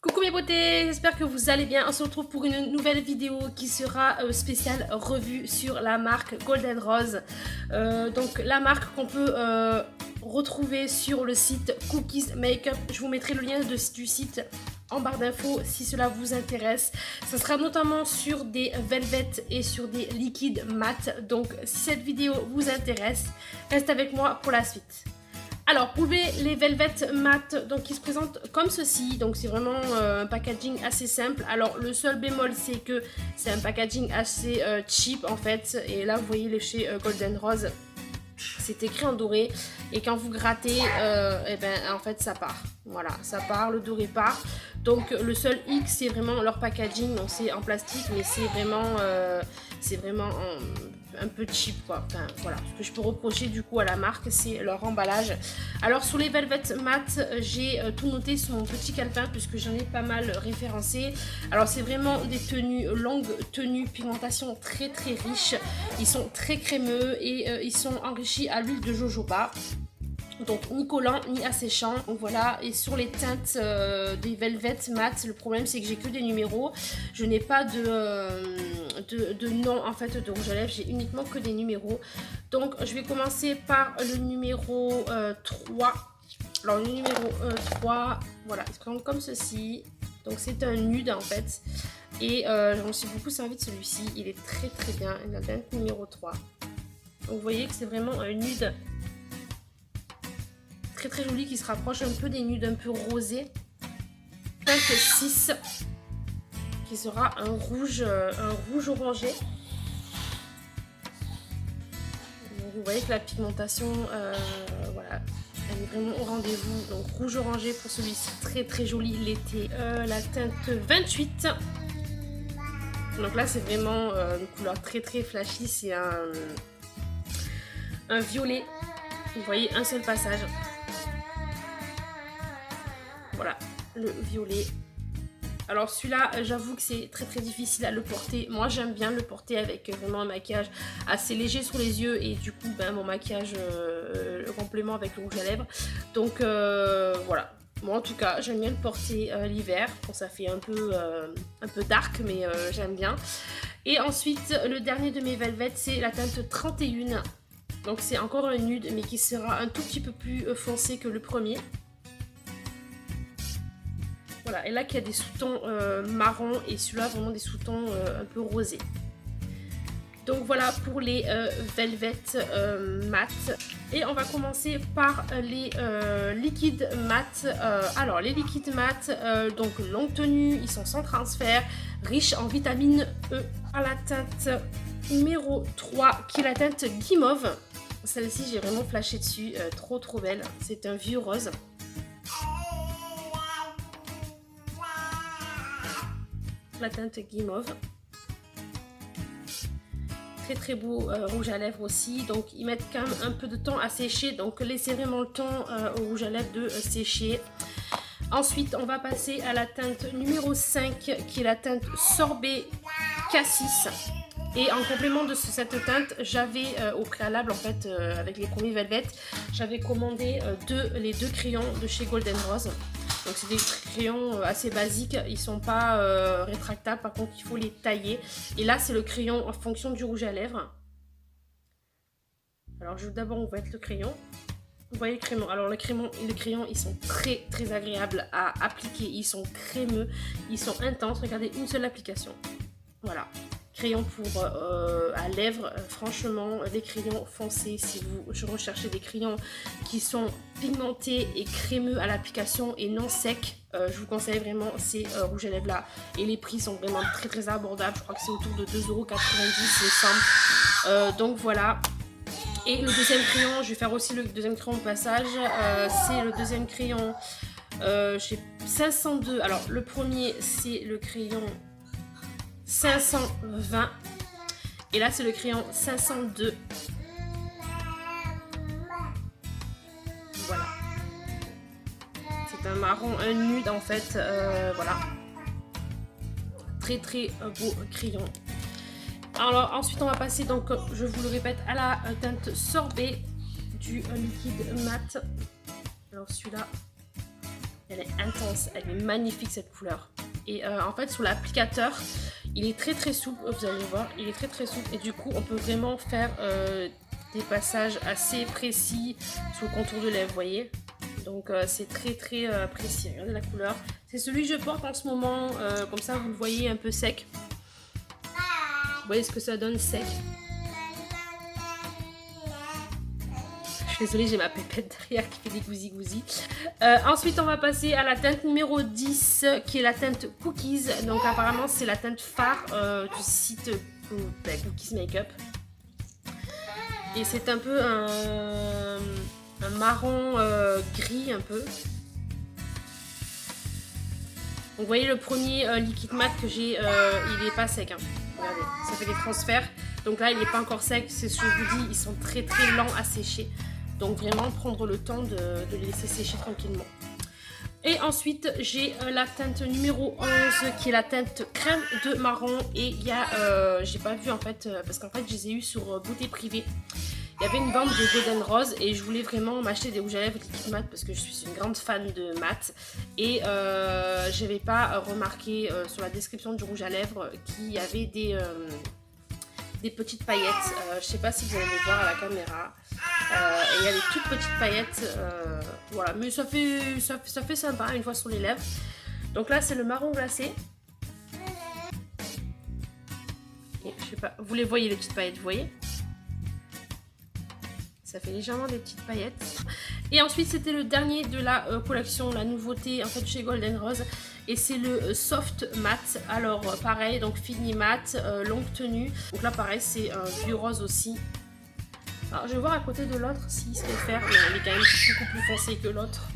Coucou mes beautés, j'espère que vous allez bien. On se retrouve pour une nouvelle vidéo qui sera spéciale revue sur la marque Golden Rose. Donc la marque qu'on peut retrouver sur le site Cookies Makeup. Je vous mettrai le lien du site en barre d'infos si cela vous intéresse. Ça sera notamment sur des velvets et sur des liquides mat. Donc si cette vidéo vous intéresse, reste avec moi pour la suite. Alors, pour les velvets mat, donc ils se présentent comme ceci, donc c'est vraiment un packaging assez simple. Alors, le seul bémol, c'est que c'est un packaging assez cheap en fait. Et là, vous voyez les chez Golden Rose, c'est écrit en doré. Et quand vous grattez, et ben, en fait, ça part. Voilà, ça part, le doré part. Donc, le seul X, c'est vraiment leur packaging. Donc, c'est en plastique, mais c'est vraiment un peu cheap quoi. Enfin voilà, ce que je peux reprocher du coup à la marque, c'est leur emballage. Alors sur les velvets mat, j'ai tout noté sur mon petit calepin puisque j'en ai pas mal référencé. Alors c'est vraiment des tenues, longues tenues, pigmentation très riche. Ils sont très crémeux et ils sont enrichis à l'huile de jojoba. Donc ni collant ni asséchant. Donc voilà, et sur les teintes des velvets mat, le problème c'est que j'ai que des numéros. Je n'ai pas de nom en fait de rouge à lèvres, j'ai uniquement que des numéros. Donc je vais commencer par le numéro 3. Alors le numéro 3, voilà, il se présente comme ceci. Donc c'est un nude en fait. Et je me suis beaucoup servi de celui-ci. Il est très bien. Il a le teinte numéro 3. Donc vous voyez que c'est vraiment un nude très joli qui se rapproche un peu des nudes un peu rosés. Teinte 6 qui sera un rouge orangé. Donc vous voyez que la pigmentation voilà, elle est vraiment au rendez-vous. Donc rouge orangé pour celui-ci, très joli l'été. La teinte 28. Donc là c'est vraiment une couleur très flashy, c'est un violet. Vous voyez un seul passage. Voilà, le violet. Alors celui-là, j'avoue que c'est très difficile à le porter. Moi, j'aime bien le porter avec vraiment un maquillage assez léger sur les yeux. Et du coup, ben, mon maquillage, le complément avec le rouge à lèvres. Donc voilà. Moi, en tout cas, j'aime bien le porter l'hiver. Bon, ça fait un peu dark, mais j'aime bien. Et ensuite, le dernier de mes velvets, c'est la teinte 31. Donc c'est encore un nude, mais qui sera un tout petit peu plus foncé que le premier. Voilà, et là qu'il y a des sous-tons marron et celui-là vraiment des sous-tons un peu rosés. Donc voilà pour les velvets mat. Et on va commencer par les liquides mat. Alors les liquides mat, donc longue tenue, ils sont sans transfert, riches en vitamine E. À la teinte numéro 3 qui est la teinte guimauve. Celle-ci j'ai vraiment flashé dessus, trop belle. C'est un vieux rose. La teinte guimauve, très beau rouge à lèvres aussi. Donc ils mettent quand même un peu de temps à sécher, donc laissez vraiment le temps au rouge à lèvres de sécher. Ensuite on va passer à la teinte numéro 5 qui est la teinte sorbet cassis. Et en complément de cette teinte, j'avais au préalable en fait avec les premiers velvets, j'avais commandé les deux crayons de chez Golden Rose. Donc c'est des crayons assez basiques, ils sont pas rétractables, par contre il faut les tailler. Et là c'est le crayon en fonction du rouge à lèvres. Alors je vais d'abord vous mettre le crayon. Vous voyez le crayon, alors le crayon ils sont très agréables à appliquer, ils sont crémeux, ils sont intenses, regardez une seule application. Voilà. Crayon pour à lèvres, franchement des crayons foncés, si vous recherchez des crayons qui sont pigmentés et crémeux à l'application et non secs, je vous conseille vraiment ces rouges à lèvres là. Et les prix sont vraiment très abordables, je crois que c'est autour de 2,90 € il me semble. Donc voilà. Et le deuxième crayon, je vais faire aussi le deuxième crayon au passage, c'est le deuxième crayon chez 502. Alors le premier c'est le crayon 520 et là c'est le crayon 502. Voilà, c'est un marron, un nude en fait. Voilà, très beau crayon. Alors ensuite on va passer, donc je vous le répète, à la teinte sorbet du liquide mat. Alors celui-là, Elle est intense, elle est magnifique cette couleur. Et en fait sur l'applicateur, il est très souple, vous allez voir, il est très souple. Et du coup on peut vraiment faire des passages assez précis sur le contour de lèvres, vous voyez. Donc c'est très précis, regardez la couleur. C'est celui que je porte en ce moment, comme ça vous le voyez un peu sec. Vous voyez ce que ça donne sec. Je suis désolée, j'ai ma pépette derrière qui fait des gousi. Ensuite, on va passer à la teinte numéro 10, qui est la teinte Cookies. Donc, apparemment, c'est la teinte phare du site Cookies Makeup. Et c'est un peu un marron gris, un peu. Donc, vous voyez, le premier liquide mat que j'ai, il n'est pas sec. Hein. Regardez, ça fait des transferts. Donc là, il n'est pas encore sec. C'est ce que je vous dis, ils sont très lents à sécher. Donc vraiment prendre le temps de les laisser sécher tranquillement. Et ensuite j'ai la teinte numéro 11 qui est la teinte crème de marron. Et il y a, j'ai pas vu en fait, parce qu'en fait je les ai eu sur Beauté Privée. Il y avait une bande de Golden Rose et je voulais vraiment m'acheter des rouges à lèvres liquide mat parce que je suis une grande fan de mat. Et je n'avais pas remarqué sur la description du rouge à lèvres qu'il y avait des petites paillettes. Je sais pas si vous allez les voir à la caméra. Et il y a des toutes petites paillettes. Voilà, mais ça fait sympa une fois sur les lèvres. Donc là, c'est le marron glacé. Et je sais pas, vous les voyez les petites paillettes, vous voyez? Ça fait légèrement des petites paillettes. Et ensuite, c'était le dernier de la collection, la nouveauté en fait chez Golden Rose. Et c'est le Soft Matte. Alors pareil, donc fini mat, longue tenue. Donc là pareil, c'est un vieux rose aussi. Alors je vais voir à côté de l'autre s'il se fait faire. Non, il est quand même beaucoup plus foncé que l'autre.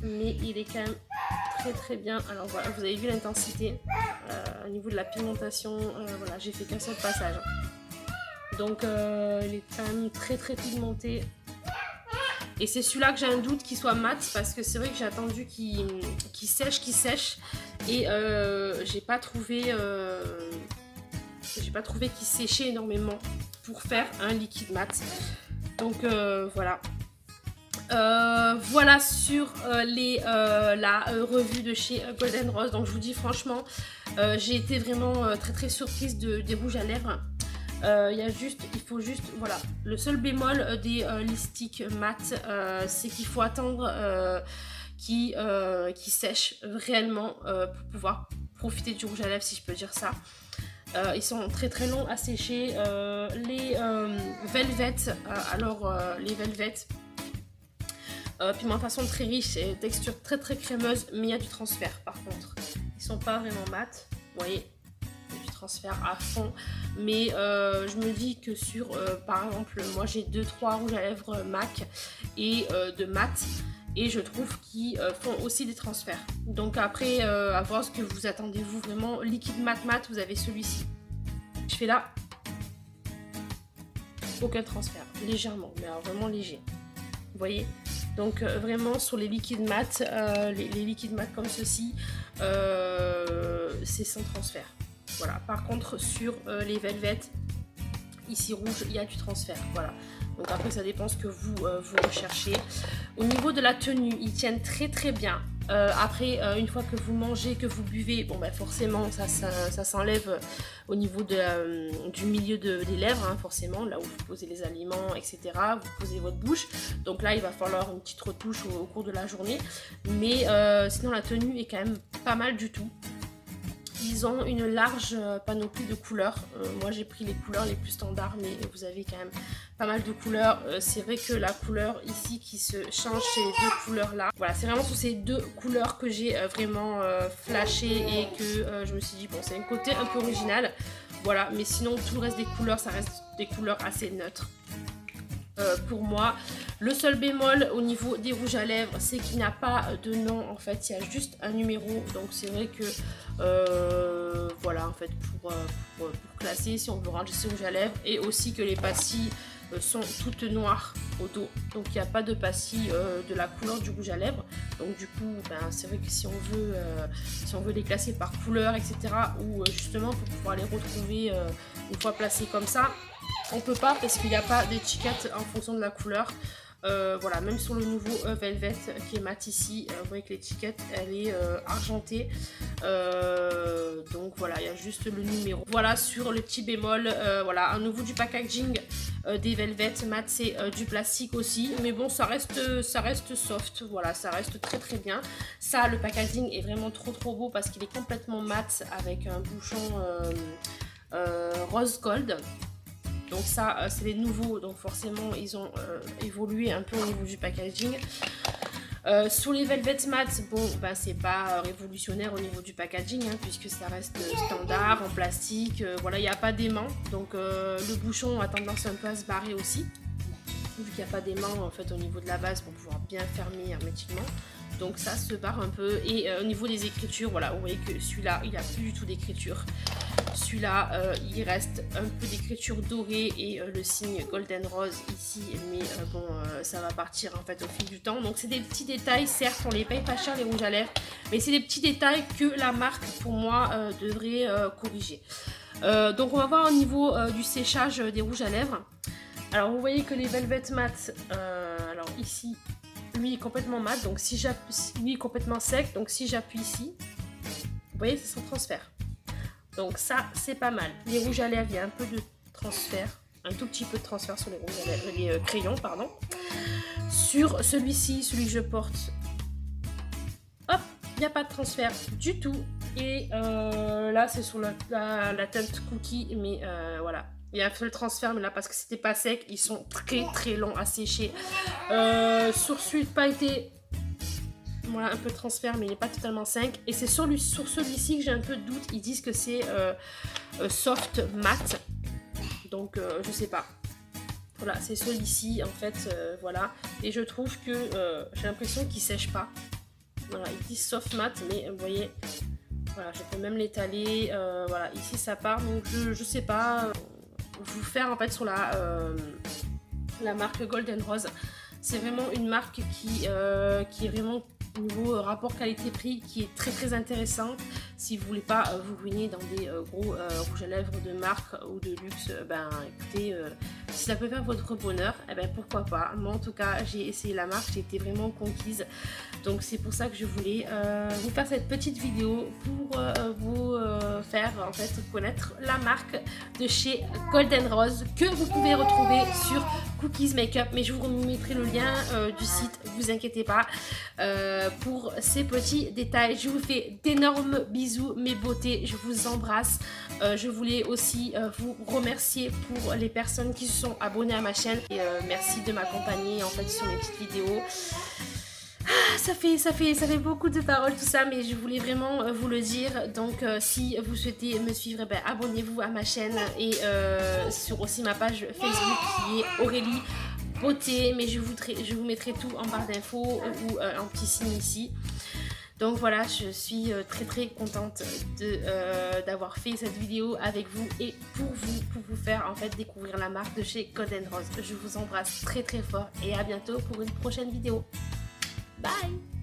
Mais il est quand même très bien. Alors voilà, vous avez vu l'intensité. Au niveau de la pigmentation, voilà, j'ai fait qu'un seul passage. Donc il est quand même très pigmenté. Et c'est celui-là que j'ai un doute qu'il soit mat parce que c'est vrai que j'ai attendu qu'il sèche et j'ai pas trouvé qu'il séchait énormément pour faire un liquide mat. Donc voilà. Voilà sur la revue de chez Golden Rose. Donc je vous dis franchement, j'ai été vraiment très surprise des rouges à lèvres. Il faut juste, voilà, le seul bémol des lipsticks mat, c'est qu'il faut attendre qu'ils sèchent réellement pour pouvoir profiter du rouge à lèvres, si je peux dire ça. Ils sont très longs à sécher. Les Velvet, les Velvet, pigmentation très riche et texture très crémeuse, mais il y a du transfert par contre. Ils sont pas vraiment mat, vous voyez. Transfert à fond, mais je me dis que sur par exemple moi j'ai 2-3 rouges à lèvres MAC et de mat et je trouve qu'ils font aussi des transferts. Donc après à voir ce que vous attendez vous vraiment. Liquide mat vous avez celui-ci, je fais là, aucun transfert, légèrement, mais alors vraiment léger, vous voyez. Donc vraiment sur les liquides mat, les liquides mat comme ceci, c'est sans transfert. Voilà, par contre sur les Velvet, ici rouge, il y a du transfert, voilà. Donc après ça dépend ce que vous recherchez. Au niveau de la tenue, ils tiennent très bien. Après, une fois que vous mangez, que vous buvez, bon ben forcément ça s'enlève au niveau du milieu des lèvres, hein, forcément, là où vous posez les aliments, etc. Vous posez votre bouche. Donc là, il va falloir une petite retouche au cours de la journée. Mais sinon, la tenue est quand même pas mal du tout. Ils ont une large panoplie de couleurs. Moi j'ai pris les couleurs les plus standards, mais vous avez quand même pas mal de couleurs. C'est vrai que la couleur ici qui se change, c'est les deux couleurs là. Voilà, c'est vraiment sur ces deux couleurs que j'ai vraiment flashé et que je me suis dit bon, c'est un côté un peu original. Voilà, mais sinon tout le reste des couleurs, ça reste des couleurs assez neutres. Pour moi, le seul bémol au niveau des rouges à lèvres, c'est qu'il n'y a pas de nom en fait, il y a juste un numéro. Donc c'est vrai que voilà, en fait, pour classer, si on veut ranger ses rouges à lèvres, et aussi que les pastilles sont toutes noires au dos, donc il n'y a pas de pastilles de la couleur du rouge à lèvres. Donc du coup ben, c'est vrai que si on veut les classer par couleur, etc., ou justement pour pouvoir les retrouver une fois placés comme ça, on peut pas parce qu'il n'y a pas d'étiquette en fonction de la couleur. Voilà, même sur le nouveau Velvet qui est mat ici, vous voyez que l'étiquette elle est argentée. Donc voilà, il y a juste le numéro. Voilà, sur le petit bémol, voilà, à nouveau du packaging des Velvet mat, c'est du plastique aussi. Mais bon, ça reste soft, voilà, ça reste très très bien. Ça, le packaging est vraiment trop beau parce qu'il est complètement mat avec un bouchon rose gold. Donc ça, c'est les nouveaux, donc forcément, ils ont évolué un peu au niveau du packaging. Sur les Velvet Matte, bon, ben, c'est pas révolutionnaire au niveau du packaging, hein, puisque ça reste standard, en plastique. Voilà, il n'y a pas d'aimant, donc le bouchon a tendance un peu à se barrer aussi, vu qu'il n'y a pas d'aimant en fait au niveau de la base pour pouvoir bien fermer hermétiquement. Donc ça se barre un peu. Et au niveau des écritures, voilà, vous voyez que celui-là, il n'a plus du tout d'écriture. Celui-là, il reste un peu d'écriture dorée et le signe Golden Rose ici. Mais bon, ça va partir en fait au fil du temps. Donc c'est des petits détails, certes, on les paye pas cher les rouges à lèvres. Mais c'est des petits détails que la marque, pour moi, devrait corriger. Donc on va voir au niveau du séchage des rouges à lèvres. Alors vous voyez que les Velvet Matte, alors ici... lui est complètement mat, donc si j'appuie, lui est complètement sec, donc si j'appuie ici, vous voyez, c'est sans transfert. Donc ça, c'est pas mal. Les rouges à lèvres, il y a un peu de transfert, un tout petit peu de transfert sur les rouges à lèvres, les crayons, pardon. Sur celui-ci, celui que je porte, hop, il n'y a pas de transfert du tout. Et là, c'est sur la teinte cookie, mais voilà. Il y a fait le transfert, mais là, parce que c'était pas sec, ils sont très longs à sécher. Sur celui de pailleté, voilà, un peu de transfert, mais il n'est pas totalement sec. Et c'est sur celui-ci que j'ai un peu de doute. Ils disent que c'est soft mat. Donc, je sais pas. Voilà, c'est celui-ci, en fait, voilà. Et je trouve que j'ai l'impression qu'il sèche pas. Voilà, ils disent soft mat, mais vous voyez... Voilà, je peux même l'étaler. Voilà, ici, ça part. Donc, je sais pas... vous faire en fait sur la marque Golden Rose. C'est vraiment une marque qui est vraiment au niveau rapport qualité-prix qui est très intéressante. Si vous voulez pas vous ruiner dans des gros rouges à lèvres de marque ou de luxe, ben écoutez, si ça peut faire votre bonheur, eh ben pourquoi pas. Moi en tout cas j'ai essayé la marque, j'ai été vraiment conquise. Donc c'est pour ça que je voulais vous faire cette petite vidéo pour vous faire en fait connaître la marque de chez Golden Rose que vous pouvez retrouver sur Cookies Makeup. Mais je vous remettrai le lien du site, vous inquiétez pas, pour ces petits détails. Je vous fais d'énormes bisous mes beautés, je vous embrasse. Je voulais aussi vous remercier pour les personnes qui se sont abonnées à ma chaîne et merci de m'accompagner en fait sur mes petites vidéos. Ça fait beaucoup de paroles tout ça, mais je voulais vraiment vous le dire. Donc si vous souhaitez me suivre, ben, abonnez-vous à ma chaîne et sur aussi ma page Facebook qui est Aurélie Beauté, mais je vous mettrai tout en barre d'infos ou un petit signe ici. Donc voilà, je suis très contente d'avoir fait cette vidéo avec vous et pour vous faire en fait découvrir la marque de chez Golden Rose. Je vous embrasse très fort et à bientôt pour une prochaine vidéo. Bye!